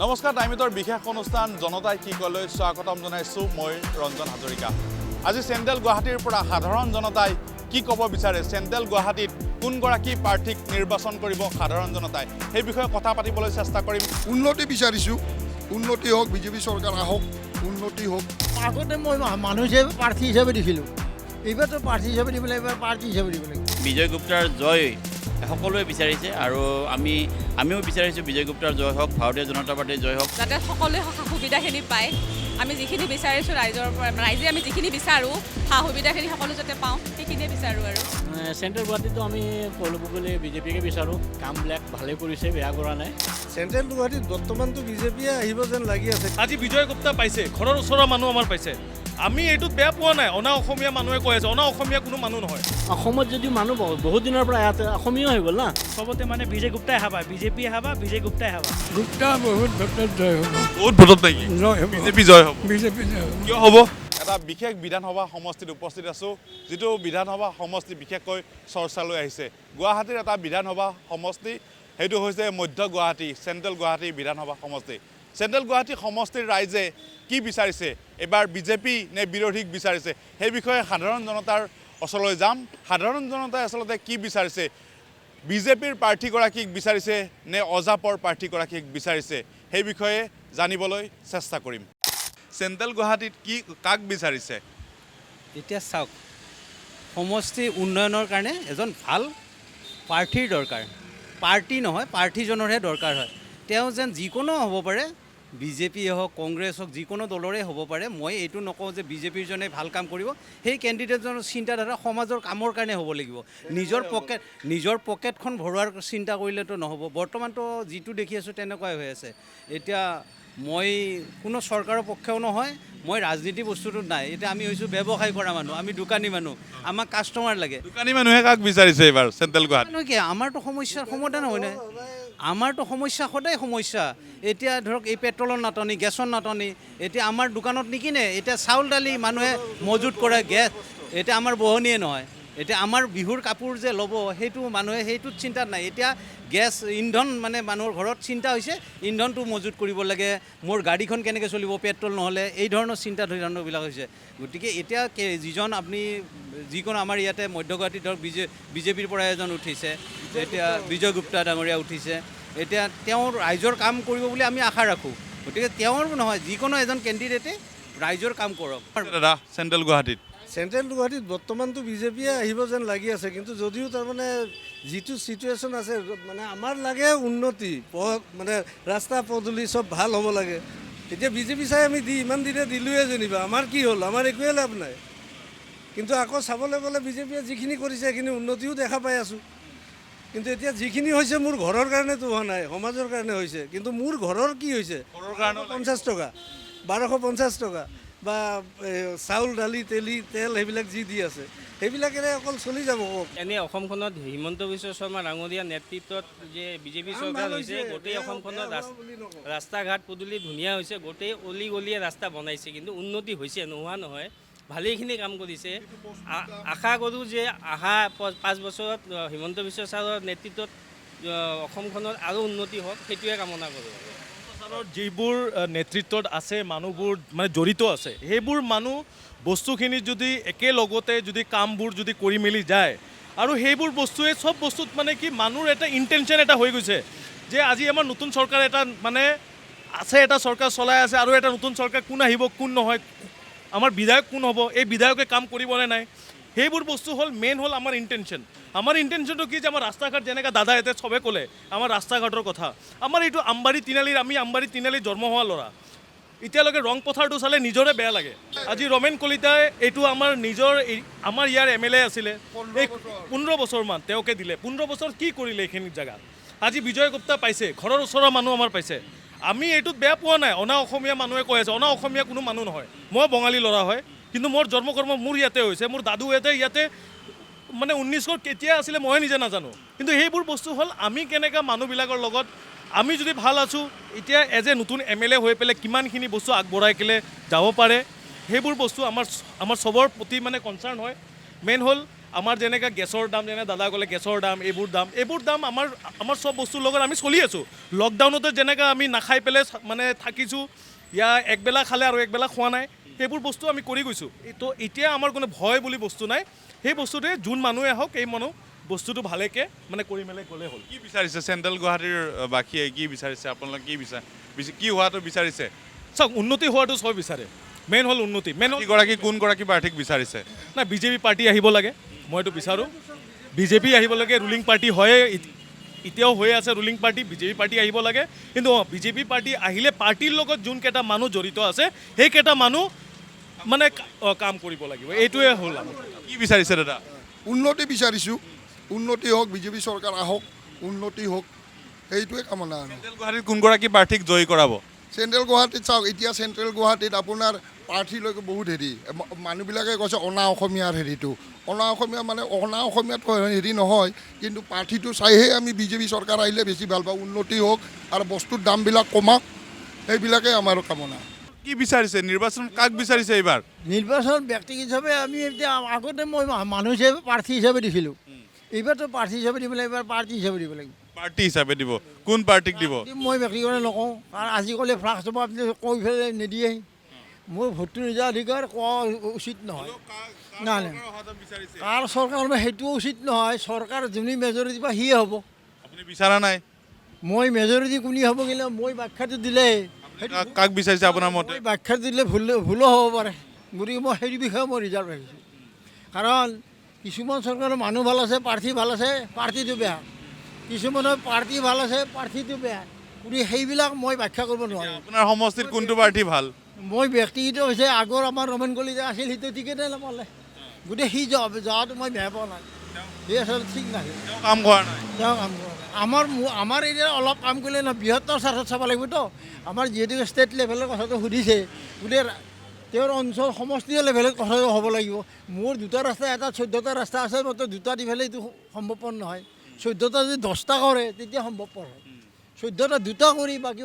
নমস্কাৰ, টাইমিটৰ বিশেষ অনুষ্ঠান জনতাই কি কলৈ স্বাগতম জনাইছোঁ মই ৰঞ্জন হাজৰিকা। আজি চেণ্ট্ৰেল গুৱাহাটীৰ পৰা সাধাৰণ জনতাই কি ক'ব বিচাৰে, চেণ্ট্ৰেল গুৱাহাটীত কোনগৰাকী প্ৰাৰ্থীক নিৰ্বাচন কৰিব সাধাৰণ জনতাই, সেই বিষয়ে কথা পাতিবলৈ চেষ্টা কৰিম। উন্নতি বিচাৰিছোঁ, উন্নতি হওক, বিজেপি চৰকাৰ আহক, উন্নতি হওক। আগতে মই মানুহ হিচাপে প্ৰাৰ্থী হিচাপে দিছিলোঁ, এইবাৰতো প্ৰাৰ্থী হিচাপে দিব লাগিব, পাৰ্টি হিচাপে দিব লাগিব। বিজয় গুপ্তাৰ জয় সকলোৱে বিচাৰিছে আৰু আমিও বিচাৰিছোঁ বিজয় গুপ্তাৰ জয় হওক, ভাৰতীয় জনতা পাৰ্টিৰ জয় হওক, যাতে সকলোৱে সা সুবিধাখিনি পায়। আমি যিখিনি বিচাৰিছোঁ ৰাইজে আমি যিখিনি বিচাৰোঁ সা সুবিধাখিনি সকলো যাতে পাওঁ, সেইখিনিয়ে বিচাৰোঁ। আৰু চেণ্ট্ৰেল গুৱাহাটীতো আমি ক'ব গ'লে বিজেপিকে বিচাৰোঁ। কামবিলাক ভালে কৰিছে, বেয়া কৰা নাই। চেণ্ট্ৰেল গুৱাহাটীত বৰ্তমানতো বিজেপিয়ে আহিব যেন লাগি আছে। আজি বিজয় গুপ্তা পাইছে, ঘৰৰ ওচৰৰ মানুহ আমাৰ পাইছে। আমি এইটোত বেয়া পোৱা নাই। অনা অসমীয়া মানুহে কৈ আছে, অনা অসমীয়া কোনো মানুহ নহয়। অসমত যদি মানুহ বহুত দিনৰ পৰা ইয়াতে অসমীয়া হৈ গ'ল না, চবতে মানে বিজয় গুপ্তাই হাবা, বিজেপি হাবা, বিজয় গুপ্তাই হাবা। গুপ্তা বহুত ভোটত জয় হ'ব, বহুত ভোটত নেকি? বিজেপি জয় হ'ব। বিজেপি জয় হ'ব। কিয় হ'ব? এটা বিশেষ বিধানসভা সমষ্টিত উপস্থিত আছোঁ, যিটো বিধানসভা সমষ্টি বিশেষকৈ চৰ্চালৈ আহিছে। গুৱাহাটীৰ এটা বিধানসভা সমষ্টি, সেইটো হৈছে মধ্য গুৱাহাটী, চেণ্ট্ৰেল গুৱাহাটী বিধানসভা সমষ্টি। চেণ্ট্ৰেল গুৱাহাটী সমষ্টিৰ ৰাইজে কি বিচাৰিছে, এইবাৰ বিজেপি নে বিৰোধীক বিচাৰিছে, সেই বিষয়ে সাধাৰণ জনতাৰ ওচৰলৈ যাম। সাধাৰণ জনতাই আচলতে কি বিচাৰিছে, বিজেপিৰ প্ৰাৰ্থীগৰাকীক বিচাৰিছে নে অজাপৰ প্ৰাৰ্থীগৰাকীক বিচাৰিছে, সেই বিষয়ে জানিবলৈ চেষ্টা কৰিম। চেণ্ট্ৰেল গুৱাহাটীত কি কাক বিচাৰিছে? এতিয়া চাওক, সমষ্টি উন্নয়নৰ কাৰণে এজন ভাল প্ৰাৰ্থীৰ দৰকাৰ। পাৰ্টি নহয়, প্ৰাৰ্থীজনৰহে দৰকাৰ হয়। তেওঁ যেন যিকোনো হ'ব পাৰে, বিজেপিয়ে হওক, কংগ্ৰেছ হওক, যিকোনো দলৰে হ'ব পাৰে। মই এইটো নকওঁ যে বিজেপিৰ জনে ভাল কাম কৰিব। সেই কেণ্ডিডেটজনৰ চিন্তাধাৰা সমাজৰ কামৰ কাৰণে হ'ব লাগিব। নিজৰ পকেটখন ভৰোৱাৰ চিন্তা কৰিলেতো নহ'ব। বৰ্তমানতো যিটো দেখি আছোঁ তেনেকুৱাই হৈ আছে। এতিয়া মই কোনো চৰকাৰৰ পক্ষেও নহয়, মই ৰাজনীতি বস্তুটোত নাই। এতিয়া আমি হৈছোঁ ব্যৱসায় কৰা মানুহ, আমি দোকানী মানুহ, আমাক কাষ্টমাৰ লাগে। দোকানী মানুহে কাক বিচাৰিছে এইবাৰ চেণ্ট্ৰেল গুৱাহাটী? কি আমাৰতো সমস্যাৰ সমাধান হয় নাই? আমাৰতো সমস্যা সদায় সমস্যা। এতিয়া ধৰক এই পেট্ৰলৰ নাটনি, গেছৰ নাটনি। এতিয়া আমাৰ দোকানত নিকিনে, এতিয়া চাউল দালি মানুহে মজুত কৰে, গেছ এতিয়া আমাৰ বহনীয়ে নহয়। এতিয়া আমাৰ বিহুৰ কাপোৰ যে ল'ব, সেইটো মানুহে সেইটোত চিন্তা নাই। এতিয়া গেছ ইন্ধন মানে মানুহৰ ঘৰত চিন্তা হৈছে, ইন্ধনটো মজুত কৰিব লাগে, মোৰ গাড়ীখন কেনেকৈ চলিব পেট্ৰল নহ'লে, এই ধৰণৰ চিন্তা ধাৰণাবিলাক হৈছে। গতিকে এতিয়া যিজন আপুনি যিকোনো আমাৰ ইয়াতে মধ্য গুৱাহাটীত ধৰক বিজেপিৰ পৰা এজন উঠিছে, এতিয়া বিজয় গুপ্তা ডাঙৰীয়া উঠিছে। এতিয়া তেওঁ ৰাইজৰ কাম কৰিব বুলি আমি আশা ৰাখোঁ। গতিকে তেওঁৰ নহয়, যিকোনো এজন কেণ্ডিডেটে ৰাইজৰ কাম কৰক। দাদা, চেণ্ট্ৰেল গুৱাহাটীত চেণ্ট্ৰেল গুৱাহাটীত বৰ্তমানতো বিজেপিয়ে আহিব যেন লাগি আছে, কিন্তু যদিও তাৰমানে যিটো ছিটুৱেশ্যন আছে, মানে আমাৰ লাগে উন্নতি, মানে ৰাস্তা পদূলি চব ভাল হ'ব লাগে। এতিয়া বিজেপি চাই আমি ইমান দিনে দিলোঁৱে যেনিবা, আমাৰ কি হ'ল? আমাৰ একোৱে লাভ নাই। কিন্তু আকৌ চাবলৈ গ'লে বিজেপিয়ে যিখিনি কৰিছে সেইখিনি উন্নতিও দেখা পাই আছোঁ। কিন্তু এতিয়া যিখিনি হৈছে মোৰ ঘৰৰ কাৰণেতো হোৱা নাই, সমাজৰ কাৰণে হৈছে। কিন্তু মোৰ ঘৰৰ কি হৈছে? ঘৰৰ কাৰণে 50 টকা, 1250 টকা বা চাউল দালি তেল সেইবিলাক যি দি আছে, সেইবিলাকেৰে অকল চলি যাব। এনে অসমখনত হিমন্ত বিশ্ব শৰ্মা ডাঙৰীয়া নেতৃত্বত যে বিজেপি চৰকাৰ হৈছে, গোটেই অসমখনত ৰাস্তা ঘাট পদূলি ধুনীয়া হৈছে, গোটেই অলি গলিয়ে ৰাস্তা বনাইছে। কিন্তু উন্নতি হৈছে, নোহোৱা নহয়, ভালেইখিনি কাম কৰিছে। আশা কৰোঁ যে অহা 5 বছৰত হিমন্ত বিশ্ব ছাৰৰ নেতৃত্বত অসমখনত আৰু উন্নতি হওক, সেইটোৱে কামনা কৰোঁ। যিবোৰ নেতৃত্বত আছে, মানুহবোৰ মানে জড়িত আছে, সেইবোৰ মানুহ বস্তুখিনি যদি একেলগতে যদি কামবোৰ যদি কৰি মেলি যায়, আৰু সেইবোৰ বস্তুৱে চব বস্তুত মানে কি মানুহৰ এটা ইণ্টেনশ্যন এটা হৈ গৈছে যে আজি আমাৰ নতুন চৰকাৰ এটা মানে আছে, এটা চৰকাৰ চলাই আছে, আৰু এটা নতুন চৰকাৰ কোন আহিব কোন নহয়, আমাৰ বিধায়ক কোন হ'ব, এই বিধায়কে কাম কৰিবনে নাই, সেইবোৰ বস্তু হ'ল মেইন হ'ল আমাৰ ইণ্টেনশ্যন। আমাৰ ইণ্টেনশ্যনটো কি যে আমাৰ ৰাস্তা ঘাট, যেনেকৈ দাদা এতিয়া চবে ক'লে আমাৰ ৰাস্তা ঘাটৰ কথা। আমাৰ এইটো আমবাৰী তিনিআলিৰ, আমি আমবাৰী তিনিআলিত জন্ম হোৱা ল'ৰা, এতিয়ালৈকে ৰং পথাৰটো চালে নিজৰে বেয়া লাগে। আজি ৰমেন কলিতাই এইটো আমাৰ ইয়াৰ MLA আছিলে, এই 15 বছৰমান তেওঁকে দিলে। 15 বছৰ কি কৰিলে এইখিনি জেগাত? আজি বিজয় গুপ্তা পাইছে, ঘৰৰ ওচৰৰ মানুহ আমাৰ পাইছে। আমি এইটোত বেয়া পোৱা নাই। অনা অসমীয়া মানুহে কৈ আছে, অনা অসমীয়া কোনো মানুহ নহয়। মই বঙালী ল'ৰা হয়, কিন্তু মোৰ জন্মকৰ্ম মোৰ ইয়াতে হৈছে, মোৰ দাদু ইয়াতে মানে 1900 কেতিয়া আছিলে মই নিজে নাজানো। কিন্তু সেইবোৰ বস্তু হ'ল আমি কেনেকৈ মানুহবিলাকৰ লগত আমি যদি ভাল আছোঁ, এতিয়া এজ এ নতুন MLA হৈ পেলাই কিমানখিনি বস্তু আগবঢ়াই পেলাই যাব পাৰে, সেইবোৰ বস্তু আমাৰ চবৰ প্ৰতি মানে কনচাৰ্ণ হয়। মেইন হ'ল আমাৰ যেনেকৈ গেছৰ দাম, যেনে দাদা ক'লে গেছৰ দাম, এইবোৰ দাম আমাৰ চব বস্তুৰ লগত আমি চলি আছোঁ। লকডাউনতে যেনেকৈ আমি নাখাই পেলাই মানে থাকিছোঁ, একবেলা খালে আৰু একবেলা খোৱা নাই, সেইবোৰ বস্তু আমি কৰি গৈছোঁ। তো এতিয়া আমাৰ কোনো ভয় বুলি বস্তু নাই। সেই বস্তুটোৱে যোন মানুহে আহক, এই মানুহ বস্তুটো ভালেকৈ মানে কৰি মেলি গ'লে হ'ল। কি বিচাৰিছে চেণ্ট্ৰেল গুৱাহাটীৰ বাসীয়ে, কি বিচাৰিছে আপোনালোকে, কি হোৱাটো বিচাৰিছে? চাওক, উন্নতি হোৱাটো চব বিচাৰে, মেইন হ'ল উন্নতি। কোনগৰাকী প্ৰাৰ্থীক বিচাৰিছে? নাই, বিজেপি পাৰ্টি আহিব লাগে, মইতো বিচাৰোঁ। বিজেপি আহিব লাগে, ৰুলিং পাৰ্টি হয়ে, এতিয়াও হৈ আছে ৰুলিং পাৰ্টি, বিজেপি পাৰ্টি আহিব লাগে। কিন্তু বিজেপি পাৰ্টি আহিলে পাৰ্টিৰ লগত যোনকেইটা মানুহ জড়িত আছে, সেইকেইটা মানুহ মানে কাম কৰিব লাগিব, এইটোৱে হ'ল আমাৰ। কি বিচাৰিছে দাদা? উন্নতি বিচাৰিছোঁ, উন্নতি হওক, বিজেপি চৰকাৰ আহক, উন্নতি হওক, সেইটোৱে কামনা আৰু। চেণ্ট্ৰেল গুৱাহাটীত কোনগৰাকী প্ৰাৰ্থীক জয়ী কৰাব? চেণ্ট্ৰেল গুৱাহাটীত চাওক, এতিয়া চেণ্ট্ৰেল গুৱাহাটীত আপোনাৰ প্ৰাৰ্থীলৈকে বহুত মানুহবিলাকে কৈছে অনা অসমীয়াৰ অনা অসমীয়া মানে অনা অসমীয়াটো নহয়, কিন্তু প্ৰাৰ্থীটো চাইহে আমি বিজেপি চৰকাৰ আহিলে বেছি ভাল পাওঁ। উন্নতি হওক আৰু বস্তুৰ দামবিলাক কমাওক, সেইবিলাকে আমাৰ কামনা। কি বিচাৰিছে? নিৰ্বাচন কাক বিচাৰিছে এইবাৰ? নিৰ্বাচন ব্যক্তি হিচাপে আমি এতিয়া আগতে মই মানুহ হিচাপে প্ৰাৰ্থী হিচাপে দিছিলোঁ, এইবাৰতো প্ৰাৰ্থী হিচাপে দিব লাগিব, এইবাৰ পাৰ্টি হিচাপে দিব লাগিব। পাৰ্টি হিচাপে দিব? কোন পাৰ্টিক দিব? মই ব্যক্তিগত নকওঁ, কাৰণ আজিকালি ফ্লাক্স আপুনি কৈ পেলাই নিদিয়ে। মোৰ ভোটটো নিজৰ অধিকাৰ কোৱা উচিত নহয়। নাই নাই, কাৰ চৰকাৰ সেইটোও উচিত নহয়। চৰকাৰ যোনে মেজৰিটি বা সিয়ে হ'ব। আপুনি বিচৰা নাই? মই মেজৰিটি কোনে হ'ব গ'লে মই ব্যাখ্যাটো দিলে, কাক বিচাৰিছে আপোনাৰ মতে? মই ব্যাখ্যাটো দিলে ভুলো হ'ব পাৰে, গতিকে মই সেইটো বিষয়ে মই ৰিজাৰ্ভ ৰাখিছোঁ। কাৰণ কিছুমান চৰকাৰৰ মানুহ ভাল আছে, প্ৰাৰ্থী ভাল আছে, পাৰ্টিটো বেয়া। কিছুমানৰ পাৰ্টি ভাল আছে, প্ৰাৰ্থীটো বেয়া, গতিকে সেইবিলাক মই ব্যাখ্যা কৰিব নোৱাৰোঁ। আপোনাৰ সমষ্টিত কোনটো পাৰ্টি ভাল? মই ব্যক্তিগত হৈছে আগৰ আমাৰ ৰমেন কলিতা আছিল, সেইটো টিকেটে নাপালে, গতিকে সি যোৱাটো মই বেয়া পোৱা নাই, সি আচলতে ঠিক নাছিল, কাম কৰা নাই। তেওঁ কাম কৰা নাই। আমাৰ এৰিয়াত অলপ কাম কৰিলে নহয়, বৃহত্তৰ স্বাৰ্থত চাব লাগিবতো। আমাৰ যিহেতু ষ্টেট লেভেলৰ কথাটো সুধিছে, গতিকে তেওঁৰ অঞ্চল সমষ্টিয় লেভেলত কথাটো হ'ব লাগিব। মোৰ দুটা ৰাস্তা, এটা 14টা ৰাস্তা আছে, মাত্ৰ দুটা দি পেলাই এইটো সম্ভৱপৰ নহয়। 14টা যদি 10টা কৰে তেতিয়া সম্ভৱপৰ হয়, 14টা দুটা কৰি বাকী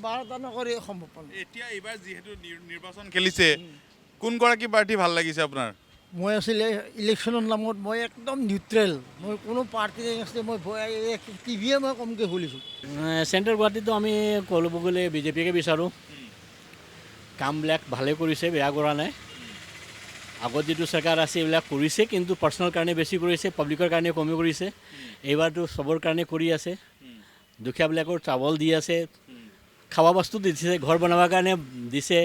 12টা নকৰি সম্ভৱপৰ নহয়। এতিয়া এইবাৰ যিহেতু নিৰ্বাচন খেলিছে, কোনগৰাকী পাৰ্টি ভাল লাগিছে আপোনাৰ? মই আছিলে ইলেকশ্যনৰ নামত মই একদম নিউট্ৰেল, মই কোনো পাৰ্টি আছে, মই টিভিয়ে মই কমকৈ খুলিছোঁ। চেণ্ট্ৰেল গুৱাহাটীতো আমি ক'ব গ'লে বিজেপিকে বিচাৰোঁ। কামবিলাক ভালে কৰিছে, বেয়া কৰা নাই। আগত যিটো চৰকাৰ আছে এইবিলাক কৰিছে, কিন্তু পাৰ্চনেল কাৰণে বেছি কৰিছে, পাব্লিকৰ কাৰণে কমি কৰিছে। এইবাৰতো চবৰ কাৰণে কৰি আছে, দুখীয়াবিলাকৰ চাউল দি আছে, খাৱা বস্তু দিছে, ঘৰ বনাবৰ কাৰণে দিছে,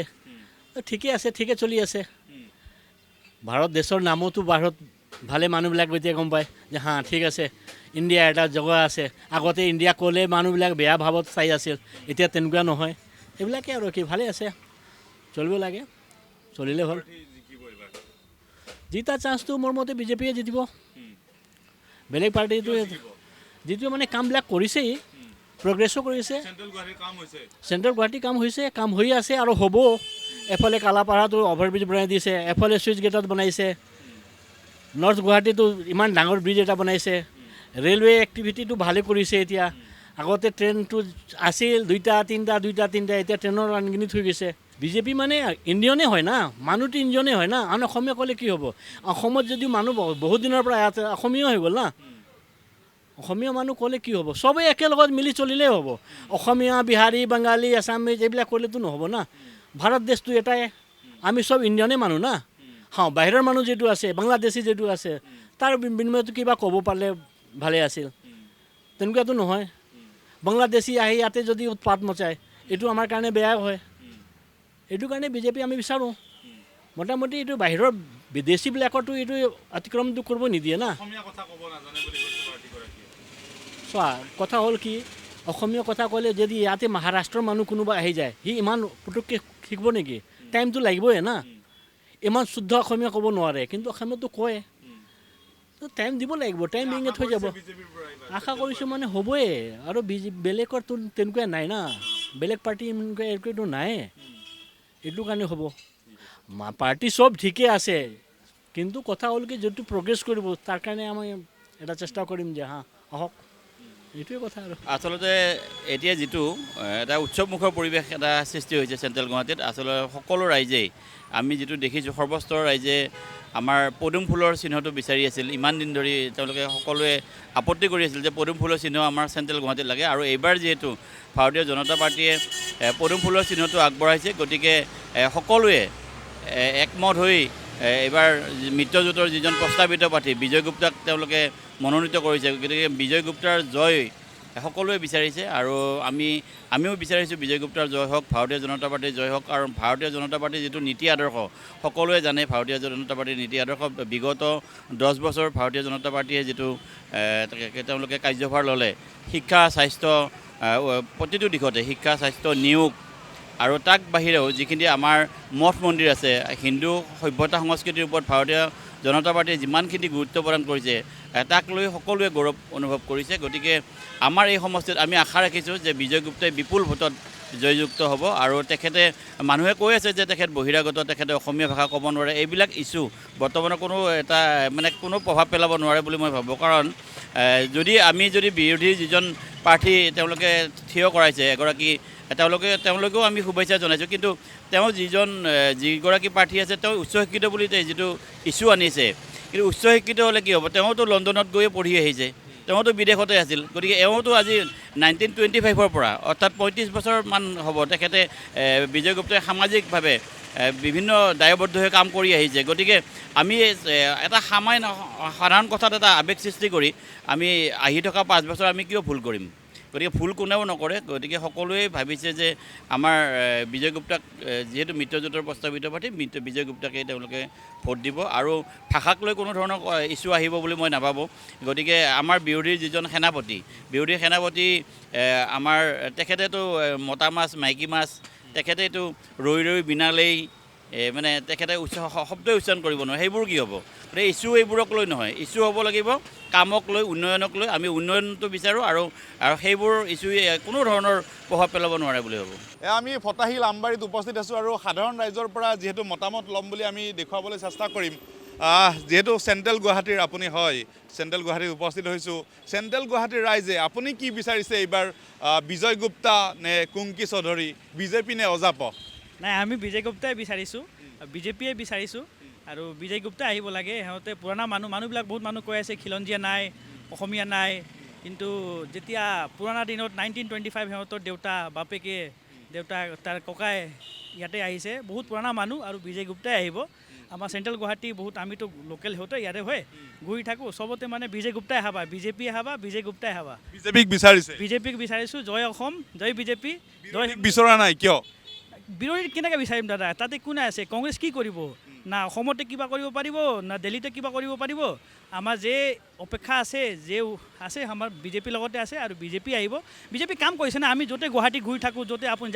ঠিকে আছে, ঠিকে চলি আছে। ভাৰত দেশৰ নামতো বাহিৰত ভালে মানুহবিলাক এতিয়া গম পায় যে হা ঠিক আছে, ইণ্ডিয়া এটা জগা আছে। আগতে ইণ্ডিয়া ক'লে মানুহবিলাক বেয়া ভাৱত চাই আছিল, এতিয়া তেনেকুৱা নহয়। এইবিলাকে আৰু কি ভালে আছে, চলিব লাগে, চলিলে হ'ল। জিতা চান্সটো মোৰ মতে বিজেপিয়ে জিতিব। বেলেগ পাৰ্টিটো যিটো মানে কামবিলাক কৰিছেই, প্ৰগ্ৰেছো কৰিছে। চেণ্ট্ৰেল গুৱাহাটী কাম হৈছে, কাম হৈ আছে আৰু হ'ব। এফালে কালাপাৰাটো অভাৰব্ৰিজ বনাই দিছে, এফালে চুইচ গেটত বনাইছে, নৰ্থ গুৱাহাটীটো ইমান ডাঙৰ ব্ৰিজ এটা বনাইছে, ৰেলৱে এক্টিভিটিটো ভালে কৰিছে। এতিয়া আগতে ট্ৰেইনটো আছিল দুইটা তিনিটা, এতিয়া ট্ৰেইনৰ আনগিনিত হৈ গৈছে। বিজেপি মানে ইণ্ডিয়ানে হয় না, মানুহটো ইণ্ডিয়ানে হয় না, আন অসমীয়া ক'লে কি হ'ব? অসমত যদি মানুহ বহুত দিনৰ পৰা ইয়াতে অসমীয়া হৈ গ'ল না, অসমীয়া মানুহ ক'লে কি হ'ব? চবেই একেলগত মিলি চলিলেই হ'ব। অসমীয়া, বিহাৰী, বাঙালী, আছামিজ এইবিলাক কৰিলেতো নহ'ব না। ভাৰত দেশটো এটাই, আমি চব ইণ্ডিয়ানে মানুহ না। বাহিৰৰ মানুহ যিটো আছে, বাংলাদেশী যিটো আছে, তাৰ বিনিময়তো কিবা ক'ব পাৰিলে ভালে আছিল, তেনেকুৱাতো নহয়। বাংলাদেশী আহি ইয়াতে যদি উৎপাত মচায়, এইটো আমাৰ কাৰণে বেয়া হয়। এইটো কাৰণে বিজেপি আমি বিচাৰোঁ। মোটামুটি এইটো বাহিৰৰ বিদেশীবিলাকৰতো এইটো অতিক্ৰমটো কৰিব নিদিয়ে না। চোৱা, কথা হ'ল কি, অসমীয়া কথা ক'লে যদি ইয়াতে মহাৰাষ্ট্ৰৰ মানুহ কোনোবা আহি যায়, সি ইমান পুটুককৈ শিকিব নেকি? টাইমটো লাগিবই না। ইমান শুদ্ধ অসমীয়া ক'ব নোৱাৰে, কিন্তু অসমীয়াটো কয়, টাইম দিব লাগিব, টাইম ইংগেত হৈ যাব। আশা কৰিছোঁ মানে হ'বই। আৰু বেলেগৰতো তেনেকুৱা নাই না, বেলেগ পাৰ্টি একোটো নাই, এইটো কাৰণে হ'ব। পাৰ্টি চব ঠিকে আছে, কিন্তু কথা হ'ল কি যিটো প্ৰগ্ৰেছ কৰিব তাৰ কাৰণে আমি এটা চেষ্টা কৰিম যে হা আহক। এইটোৱে কথা আৰু আচলতে এতিয়া যিটো এটা উৎসৱমুখৰ পৰিৱেশ এটা সৃষ্টি হৈছে চেণ্ট্ৰেল গুৱাহাটীত, আচলতে সকলো ৰাইজেই আমি যিটো দেখিছোঁ সৰ্বস্তৰৰ ৰাইজে আমাৰ পদুম ফুলৰ চিহ্নটো বিচাৰি আছিল। ইমান দিন ধৰি তেওঁলোকে সকলোৱে আপত্তি কৰি আছিল যে পদুম ফুলৰ চিহ্ন আমাৰ চেণ্ট্ৰেল গুৱাহাটীত লাগে, আৰু এইবাৰ যিহেতু ভাৰতীয় জনতা পাৰ্টীয়ে পদুম ফুলৰ চিহ্নটো আগবঢ়াইছে, গতিকে সকলোৱে একমত হৈ এইবাৰ মিত্ৰজোঁটৰ যিজন প্ৰস্তাৱিত প্ৰাৰ্থী বিজয় গুপ্তাক তেওঁলোকে মনোনীত কৰিছে। গতিকে বিজয় গুপ্তাৰ জয় সকলোৱে বিচাৰিছে, আৰু আমিও বিচাৰিছোঁ বিজয় গুপ্তাৰ জয় হওক, ভাৰতীয় জনতা পাৰ্টীৰ জয় হওক। আৰু ভাৰতীয় জনতা পাৰ্টীৰ যিটো নীতি আদৰ্শ সকলোৱে জানে, ভাৰতীয় জনতা পাৰ্টীৰ নীতি আদৰ্শ বিগত 10 বছৰ ভাৰতীয় জনতা পাৰ্টীয়ে যিটো তেওঁলোকে কাৰ্যভাৰ ল'লে, শিক্ষা স্বাস্থ্য প্ৰতিটো দিশতে, শিক্ষা স্বাস্থ্য নিয়োগ, আৰু তাক বাহিৰেও যিখিনি আমাৰ মঠ মন্দিৰ আছে, হিন্দু সভ্যতা সংস্কৃতিৰ ওপৰত ভাৰতীয় জনতা পাৰ্টীয়ে যিমানখিনি গুৰুত্ব প্ৰদান কৰিছে তাক লৈ সকলোৱে গৌৰৱ অনুভৱ কৰিছে। গতিকে আমাৰ এই সমষ্টিত আমি আশা ৰাখিছোঁ যে বিজয় গুপ্তাই বিপুল ভোটত জয়যুক্ত হ'ব, আৰু তেখেতে মানুহে কৈ আছে যে তেখেত বহিৰাগত, তেখেতে অসমীয়া ভাষা ক'ব নোৱাৰে, এইবিলাক ইছ্যু বৰ্তমানে কোনো প্ৰভাৱ পেলাব নোৱাৰে বুলি মই ভাবোঁ। কাৰণ আমি যদি বিৰোধী যিজন প্ৰাৰ্থী তেওঁলোকে থিয় কৰাইছে এগৰাকী, তেওঁলোকেও আমি শুভেচ্ছা জনাইছোঁ, কিন্তু যিগৰাকী প্ৰাৰ্থী আছে তেওঁ উচ্চ শিক্ষিত বুলি যিটো ইছ্যু আনিছে, কিন্তু উচ্চ শিক্ষিত হ'লে কি হ'ব, তেওঁতো লণ্ডনত গৈয়ে পঢ়ি আহিছে, তেওঁতো বিদেশতে আছিল। গতিকে এওঁতো আজি 1925 পৰা অৰ্থাৎ 35 বছৰমান হ'ব তেখেতে বিজয় গুপ্তাই সামাজিকভাৱে বিভিন্ন দায়বদ্ধ হৈ কাম কৰি আহিছে। গতিকে আমি এটা সাধাৰণ কথাত এটা আৱেগ সৃষ্টি কৰি আমি আহি থকা 5 বছৰ আমি কিয় ভুল কৰিম? গতিকে ভুল কোনেও নকৰে। গতিকে সকলোৱে ভাবিছে যে আমাৰ বিজয় গুপ্তাক যিহেতু মিত্ৰজোঁটৰ প্ৰস্তাৱিত প্ৰাৰ্থী, বিজয় গুপ্তাকেই তেওঁলোকে ভোট দিব, আৰু ভাষাক লৈ কোনো ধৰণৰ ইছ্যু আহিব বুলি মই নাভাবোঁ। গতিকে আমাৰ বিৰোধীৰ যিজন বিৰোধী সেনাপতি আমাৰ তেখেতেতো মতা মাছ মাইকী মাছ, তেখেতেতো ৰৈ বিনালেই মানে তেখেতে শব্দই উচ্চাৰণ কৰিব নোৱাৰে, সেইবোৰ কি হ'ব? গতিকে ইছ্যু এইবোৰক লৈ নহয়, ইছ্যু হ'ব লাগিব কামক লৈ, উন্নয়নক লৈ। আমি উন্নয়নটো বিচাৰোঁ, আৰু সেইবোৰ ইছ্যুৱে কোনো ধৰণৰ প্ৰভাৱ পেলাব নোৱাৰে বুলি ভাবোঁ। আমি ফটাশিল আমবাৰীত উপস্থিত আছোঁ, আৰু সাধাৰণ ৰাইজৰ পৰা যিহেতু মতামত ল'ম বুলি আমি দেখুৱাবলৈ চেষ্টা কৰিম। যিহেতু চেণ্ট্ৰেল গুৱাহাটীৰ আপুনি হয়, চেণ্ট্ৰেল গুৱাহাটীত উপস্থিত হৈছোঁ, চেণ্ট্ৰেল গুৱাহাটীৰ ৰাইজে আপুনি কি বিচাৰিছে এইবাৰ, বিজয় গুপ্তা নে কুংকি চৌধুৰী, বিজেপি নে অজাপ? নাই, আমি বিজয় গুপ্তাই বিচাৰিছোঁ, বিজেপিয়ে বিচাৰিছোঁ, আৰু বিজয় গুপ্তা আহিব লাগে। সিহঁতে পুৰণা মানুহবিলাক বহুত মানুহ কৈ আছে খিলঞ্জীয়া নাই, অসমীয়া নাই, কিন্তু যেতিয়া পুৰণা দিনত 1925 সিহঁতৰ দেউতা তাৰ ককাই ইয়াতে আহিছে, বহুত পুৰণা মানুহ, আৰু বিজয় গুপ্তাই আহিব। আমাৰ চেণ্ট্ৰেল গুৱাহাটী বহুত, আমিতো লোকেল সিহঁতে ইয়াতে হয় ঘূৰি থাকোঁ, চবতে মানে বিজয় গুপ্তাই হাবা, বিজেপি হাবা, বিজয় গুপ্তাই হাবা। বিজেপিক বিচাৰিছোঁ, জয় অসম, জয় বিজেপি। বিচৰা নাই কিয়? বিৰোধী কেনেকৈ বিচাৰিম দাদা? তাতে কোনে আছে? কংগ্ৰেছ কি কৰিব? না অসমতে কিবা কৰিব পাৰিব, না দিল্লীতে কিবা কৰিব পাৰিব। আমাৰ যে অপেক্ষা আছে আমাৰ বিজেপিৰ লগতে আছে, আৰু বিজেপি আহিব। বিজেপি কাম কৰিছে না, আমি য'তে গুৱাহাটী ঘূৰি থাকোঁ, য'তে আপুনি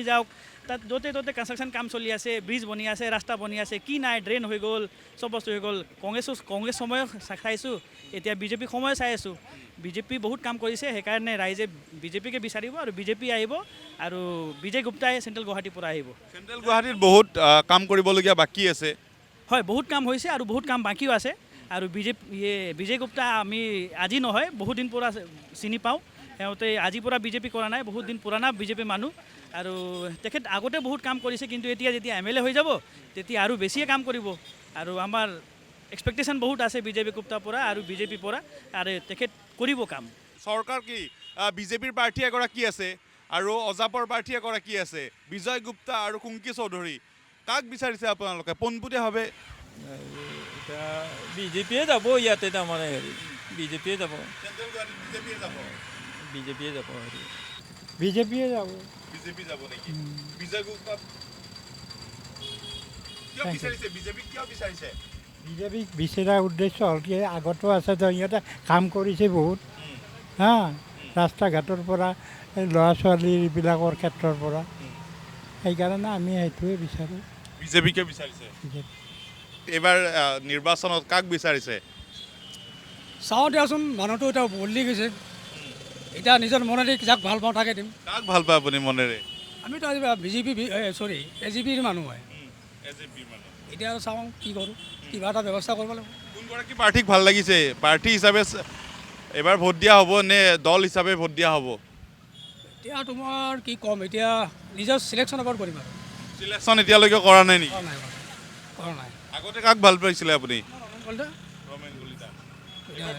যাওক, তাত য'তে কনষ্ট্ৰাকশ্যন কাম চলি আছে, ব্ৰিজ বনি আছে, ৰাস্তা বনি আছে, কি নাই, ড্ৰেইন হৈ গ'ল, চব বস্তু হৈ গ'ল। কংগ্ৰেছ সময় চাইছোঁ, এতিয়া বিজেপি সময় চাই আছোঁ। বিজেপি বহুত কাম কৰিছে, সেইকাৰণে ৰাইজে বিজেপিকে বিচাৰিব, আৰু বিজেপি আহিব, আৰু বিজয় গুপ্তাই চেণ্ট্ৰেল গুৱাহাটীৰ পৰা আহিব। চেণ্ট্ৰেল গুৱাহাটীত বহুত কাম কৰিবলগীয়া বাকী আছে। হয়, বহুত কাম হৈছে, আৰু বহুত কাম বাকীও আছে। আৰু বিজয় গুপ্তা আমি আজি নহয়, বহুত দিন পৰা চিনি পাওঁ। সিহঁতে আজিৰ পৰা বিজেপি কৰা নাই, বহুত দিন পুৰণা বিজেপি মানুহ, আৰু তেখেত আগতে বহুত কাম কৰিছে, কিন্তু এতিয়া যেতিয়া MLA হৈ যাব তেতিয়া আৰু বেছিয়ে কাম কৰিব। আৰু আমাৰ এক্সপেক্টেশ্যন বহুত আছে বিজয় গুপ্তাৰ পৰা আৰু বিজেপিৰ পৰা, আৰু তেখেত কৰিব কাম। চৰকাৰ কি বিজেপিৰ প্ৰাৰ্থী এগৰাকী আছে, আৰু অজাপৰ প্ৰাৰ্থী এগৰাকী আছে, বিজয় গুপ্তা আৰু কুংকি চৌধুৰী। কাক বিচাৰিছে আপোনালোকে পোনপটীয়াভাৱে? এতিয়া বিজেপিয়ে যাব, ইয়াতে তাৰমানে বিজেপিয়ে যাব, বিজেপিয়ে যাব নেকি? বিজয় গুপ্তা কিয় বিচাৰিছে? বিজেপিক কিয় বিচাৰিছে? বিজেপিক বিচৰাৰ উদ্দেশ্য হ'ল কি, আগতো আছে, সিহঁতে কাম কৰিছে বহুত, ৰাস্তা ঘাটৰ পৰা, ল'ৰা ছোৱালীবিলাকৰ ক্ষেত্ৰৰ পৰা, সেইকাৰণে আমি সেইটোৱে বিচাৰোঁ। বিজেপিকে বিচাৰিছে? এইবাৰ নিৰ্বাচনত কাক বিচাৰিছে? চাওঁ দিয়াচোন, মানুহটো এতিয়া বদলি গৈছে, এতিয়া নিজৰ মনেৰে যাক ভাল পাওঁ তাকে দিম। কাক ভাল পায় আপুনি মনেৰে? আমিতো আজি AGPৰ মানুহ হয়, এতিয়া চাওঁ কি কৰোঁ, কিবা এটা ব্যৱস্থা কৰিব লাগিব। কোনগৰাকী প্ৰাৰ্থীক ভাল লাগিছে? প্ৰাৰ্থী হিচাপে এবাৰ ভোট দিয়া হ'ব নে দল হিচাপে ভোট দিয়া হ'ব? এতিয়া তোমাৰ কি ক'ম, এতিয়া নিজৰ চিলেকশ্যন এবাৰ কৰিম আৰু চিলেকশ্যন এতিয়ালৈকে কৰা নাই নেকি? কৰা নাই আগতে কাক ভাল পাইছিলে আপুনি?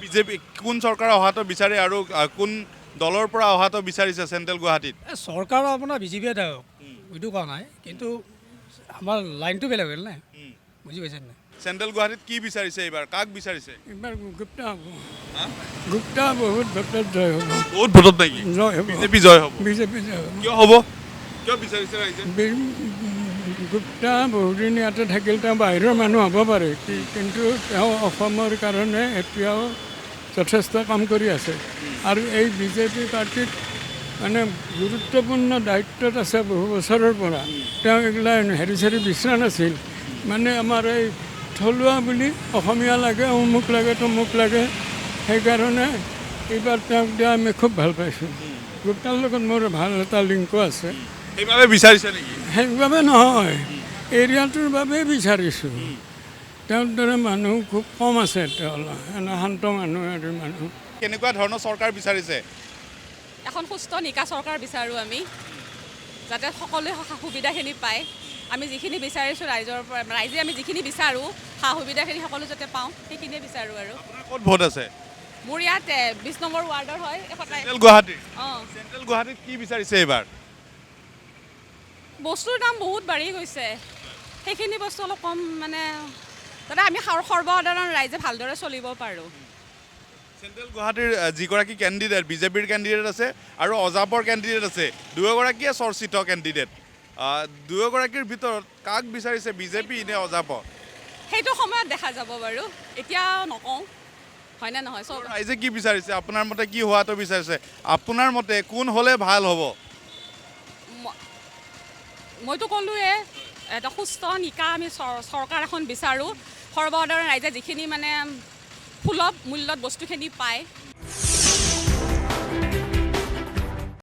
বিজেপি কোন চৰকাৰ অহাটো বিচাৰে আৰু কোন দলৰ পৰা অহাটো বিচাৰিছে চেণ্ট্ৰেল গুৱাহাটীত? চৰকাৰৰ আপোনাৰ বিজেপিয়ে থাকক, এইটো কোৱা নাই, কিন্তু আমাৰ লাইনটো বেলেগ হ'ল নাই, বুজি পাইছে নাই? চেণ্ট্ৰেল গুৱাহাটীত কি বিচাৰিছে এইবাৰ, কাক বিচাৰিছে? এইবাৰ গুপ্তা হ'ব, গুপ্তা বহুত ভোটত জয় হ'ব, বহুত ভোটত নেকি? জয় হ'ব, বিজেপি জয় হ'ব। বিজেপি জয় হ'ব। কিয় হ'ব? কিয় বিচাৰিছে ৰাইজে? গুপ্তা বহুদিন ইয়াতে থাকিল, তেওঁ বাহিৰৰ মানুহ হ'ব পাৰে, কিন্তু তেওঁ অসমৰ কাৰণে এতিয়াও যথেষ্ট কাম কৰি আছে আৰু এই বিজেপি পাৰ্টিত মানে গুৰুত্বপূৰ্ণ দায়িত্বত আছে বহু বছৰৰ পৰা। তেওঁ এইগিলা হেৰি চেৰি বিচৰা নাছিল, মানে আমাৰ এই থলুৱা বুলি অসমীয়া লাগে, অমুক লাগে তমুক লাগে, সেইকাৰণে এইবাৰ তেওঁক দিয়া আমি খুব ভাল পাইছোঁ। গুপ্তাৰ লগত মোৰ ভাল এটা লিংকো আছে। সেইবাবে বিচাৰিছে নেকি? সেইবাবে নহয়, এৰিয়াটোৰ বাবেই বিচাৰিছোঁ। তেওঁৰ দৰে মানুহ খুব কম আছে, তেওঁ এনে শান্ত মানুহ আৰু মানুহ। কেনেকুৱা ধৰণৰ চৰকাৰ বিচাৰিছে? এখন সুস্থ নিকা চৰকাৰ বিচাৰোঁ আমি, যাতে সকলোৱে সা সুবিধাখিনি পায়। আমি যিখিনি বিচাৰিছোঁ ৰাইজৰ পৰা, ৰাইজে আমি যিখিনি বিচাৰোঁ সা সুবিধাখিনি সকলো যাতে পাওঁ, সেইখিনিয়ে বিচাৰোঁ আৰু। ক'ত ভোট আছে? মোৰ ইয়াত 20 নম্বৰ ৱাৰ্ডৰ হয়। চেণ্ট্ৰেল গুৱাহাটী। অঁ, চেণ্ট্ৰেল গুৱাহাটীত কি বিচাৰিছে এইবাৰ? বস্তুৰ দাম বহুত বাঢ়ি গৈছে, সেইখিনি বস্তু অলপ কম, মানে যাতে আমি সৰ্বসাধাৰণ ৰাইজে ভালদৰে চলিব পাৰোঁ। চেণ্ট্ৰেল গুৱাহাটীৰ যিগৰাকী কেণ্ডিডেট, বিজেপিৰ কেণ্ডিডেট আছে আৰু অজাপৰ কেণ্ডিডেট আছে, দুয়োগৰাকীয়ে চৰ্চিত কেণ্ডিডেট। দুয়োগৰাকীৰ ভিতৰত কাক বিচাৰিছে, বিজেপি নে অজাপ? সেইটো সময়ত দেখা যাব বাৰু, এতিয়া নকওঁ, হয়নে নহয়? চব ৰাইজে কি বিচাৰিছে, আপোনাৰ মতে কি হোৱাটো বিচাৰিছে? আপোনাৰ মতে কোন হ'লে ভাল হ'ব? মইতো ক'লোৱে, এটা সুস্থ নিকা আমি চৰকাৰ এখন বিচাৰোঁ, সৰ্বসাধাৰণ ৰাইজে যিখিনি মানে সুলভ মূল্যত বস্তুখিনি পায়,